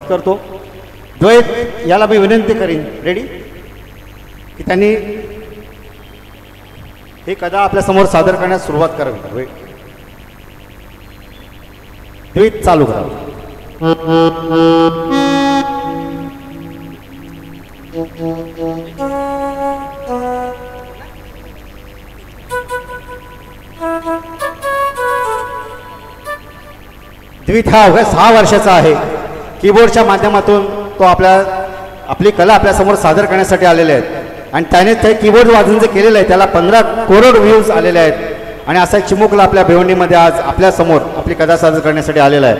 करतो. द्वैत याला मी विनंती करीन रेडी की त्यांनी हे कदा आपल्या समोर सादर करण्यास सुरुवात करावी. द्वैत चालू करा. द्वैत हा अवघ्या 6 वर्षाचा आहे. कीबोर्डच्या माध्यमातून तो आपली कला आपल्यासमोर सादर करण्यासाठी आलेले आहेत आणि त्याने ते कीबोर्ड वाजवून जे केलेलं आहे त्याला 15 करोड व्ह्यूज आलेले आहेत आणि असा चिमुकला आपल्या भिवंडीमध्ये आज आपल्यासमोर आपली कला सादर करण्यासाठी आलेला आहे.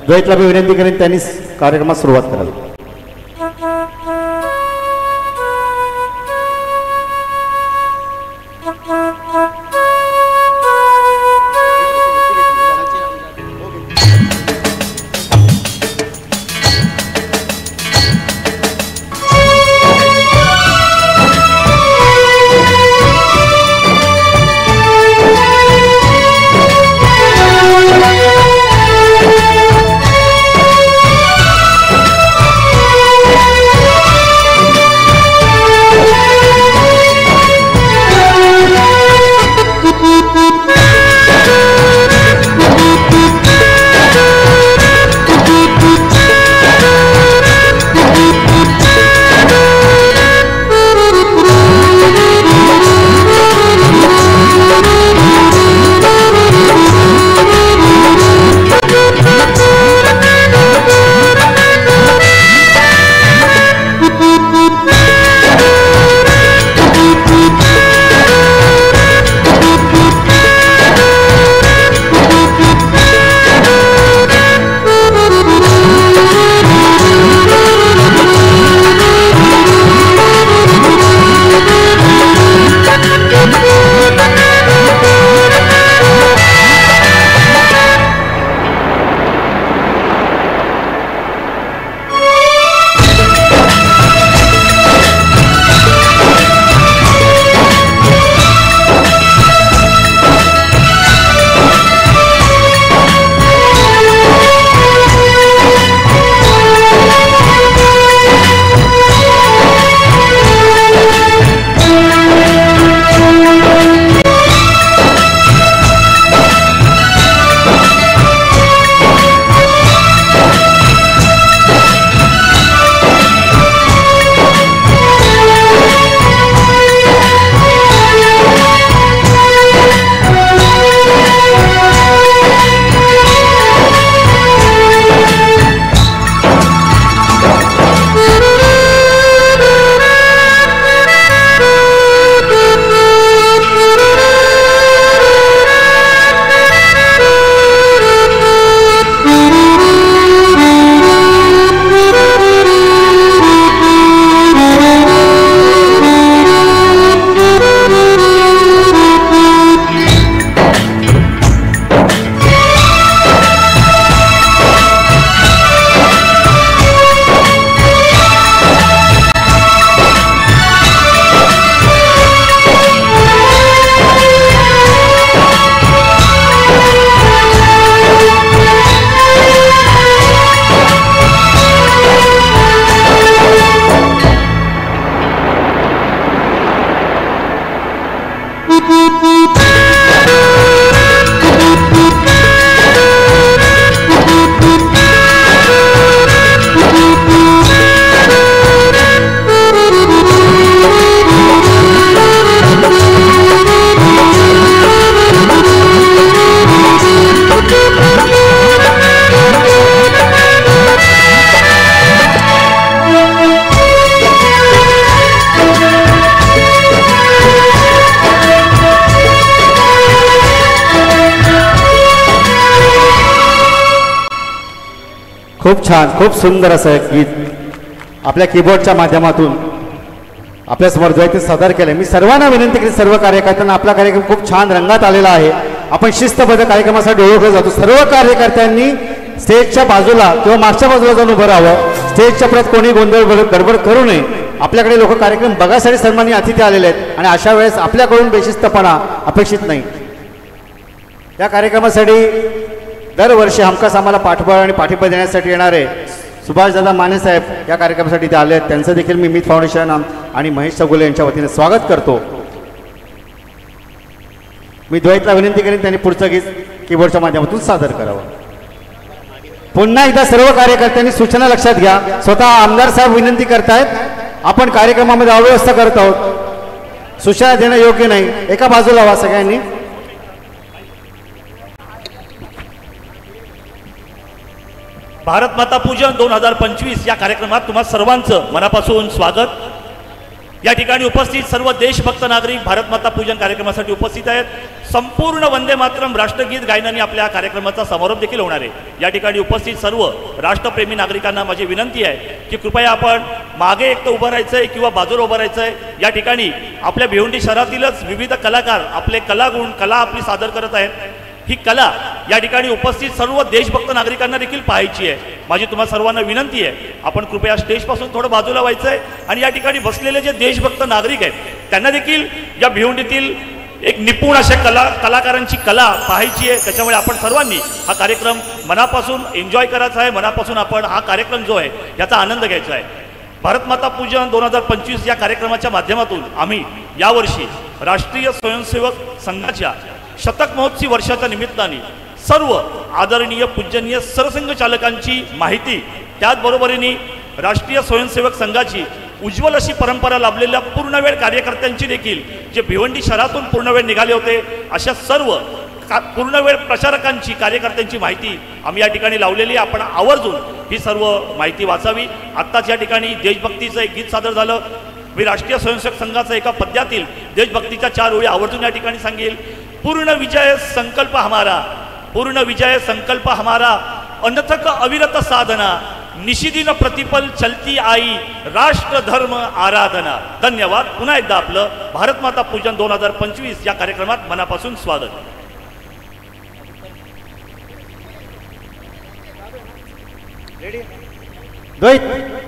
द्वैतला मी विनंती करेन त्यांनी कार्यक्रमात सुरुवात करावी. खूप छान, खूप सुंदर असं गीत आपल्या कीबोर्डच्या माध्यमातून आपल्यासमोर द्वैत सादर केलं. मी सर्वांना विनंती केली, सर्व कार्यकर्त्यांना आपला कार्यक्रम खूप छान रंगात आलेला आहे. आपण शिस्तबद्ध कार्यक्रमासाठी ओळखलं जातो. सर्व कार्यकर्त्यांनी स्टेजच्या बाजूला किंवा मागच्या बाजूला जाऊन उभं राहावं. स्टेजच्या परत कोणी गोंधळ गडबड करू नये. आपल्याकडे लोक कार्यक्रम बघायसाठी सन्माननीय अतिथी आलेले आहेत आणि अशा वेळेस आपल्याकडून बेशिस्तपणा अपेक्षित नाही. या कार्यक्रमासाठी दरवर्षी हमखास आम्हाला पाठबळ आणि पाठिंबा देण्यासाठी येणारे सुभाषदादा माने साहेब या कार्यक्रमासाठी ते आले आहेत, त्यांचं देखील मी मित फाउंडेशन आणि महेश चगुले यांच्या वतीने स्वागत करतो. मी द्वैतला विनंती करेन त्यांनी पुढचं गीत कीबोर्डच्या माध्यमातून सादर करावं. पुन्हा एकदा सर्व कार्यकर्त्यांनी सूचना लक्षात घ्या. स्वतः आमदार साहेब विनंती करतायत, आपण कार्यक्रमामध्ये अव्यवस्था करत आहोत, सूचना देणं योग्य नाही. एका बाजूला व्हा सगळ्यांनी. भारत माता पूजन 2025 या कार्यक्रमात तुम्हा सर्वांचं मनापासून स्वागत. या ठिकाणी उपस्थित सर्व देशभक्त नागरिक भारत माता पूजन कार्यक्रमासाठी उपस्थित आहेत. संपूर्ण वंदे मातरम राष्ट्रगीत गायनाने आपल्या कार्यक्रमाचा समारोप देखील होणार आहे. या ठिकाणी उपस्थित सर्व राष्ट्रप्रेमी नागरिकांना माझी विनंती आहे की कृपया आपण मागे एक तर उभं राहायचं आहे किंवा बाजूला उभं राहायचं आहे. या ठिकाणी आपल्या भिवंडी शहरातीलच विविध कलाकार आपले कलागुण कला आपली सादर करत आहेत. ही कला या ठिकाणी उपस्थित सर्व देशभक्त नागरिकांना देखील पाहायची आहे. माझी तुम्हा सर्वांना विनंती आहे, आपण कृपया स्टेजपासून थोडं बाजूला व्हायचं आहे आणि या ठिकाणी बसलेले जे देशभक्त नागरिक आहेत त्यांना देखील या भिवंडीतील एक निपुण अशा कलाकारांची कला पाहायची आहे. त्याच्यामुळे आपण सर्वांनी हा कार्यक्रम मनापासून एन्जॉय करायचा आहे, मनापासून आपण हा कार्यक्रम जो आहे याचा आनंद घ्यायचा आहे. भारत माता पूजन 2025 या कार्यक्रमाच्या माध्यमातून आम्ही यावर्षी राष्ट्रीय स्वयंसेवक संघाच्या शतक महोत्सवी वर्षाच्या निमित्ताने सर्व आदरणीय पूजनीय सरसंघ चालकांची माहिती, त्याचबरोबरीने राष्ट्रीय स्वयंसेवक संघाची उज्ज्वल अशी परंपरा लाभलेल्या पूर्णवेळ कार्यकर्त्यांची देखील जे भिवंडी शहरातून पूर्णवेळ निघाले होते अशा सर्व पूर्णवेळ प्रचारकांची कार्यकर्त्यांची माहिती आम्ही या ठिकाणी लावलेली आहे. आपण आवर्जून ही सर्व माहिती वाचावी. आत्ताच या ठिकाणी देशभक्तीचं एक गीत सादर झालं. मी राष्ट्रीय स्वयंसेवक संघाचा एका पद्यातील देशभक्तीच्या 4 ओळी आवर्जून या ठिकाणी सांगेल. पूर्ण विजय संकल्प हमारा, पूर्ण विजय संकल्प हमारा, अनथक अविरत साधना, निशिदिन प्रतिपल चलती आई, राष्ट्र धर्म आराधना. धन्यवाद. पुन्हा एकदा आपलं भारत माता पूजन 2025 या कार्यक्रमात मनापासून स्वागत. द्वैत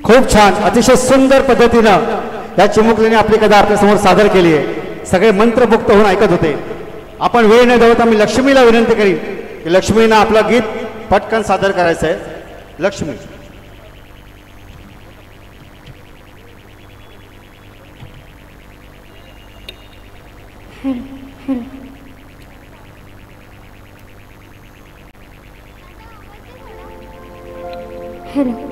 खूप छान, अतिशय सुंदर पद्धतीनं या चिमुकलीने आपली कथा आपल्यासमोर सादर केली आहे. सगळे मंत्रमुक्त होऊन ऐकत होते. आपण वेळ न देवता मी लक्ष्मीला विनंती करीन की लक्ष्मीनं आपलं गीत पटकन सादर करायचं आहे. लक्ष्मी. हेलो.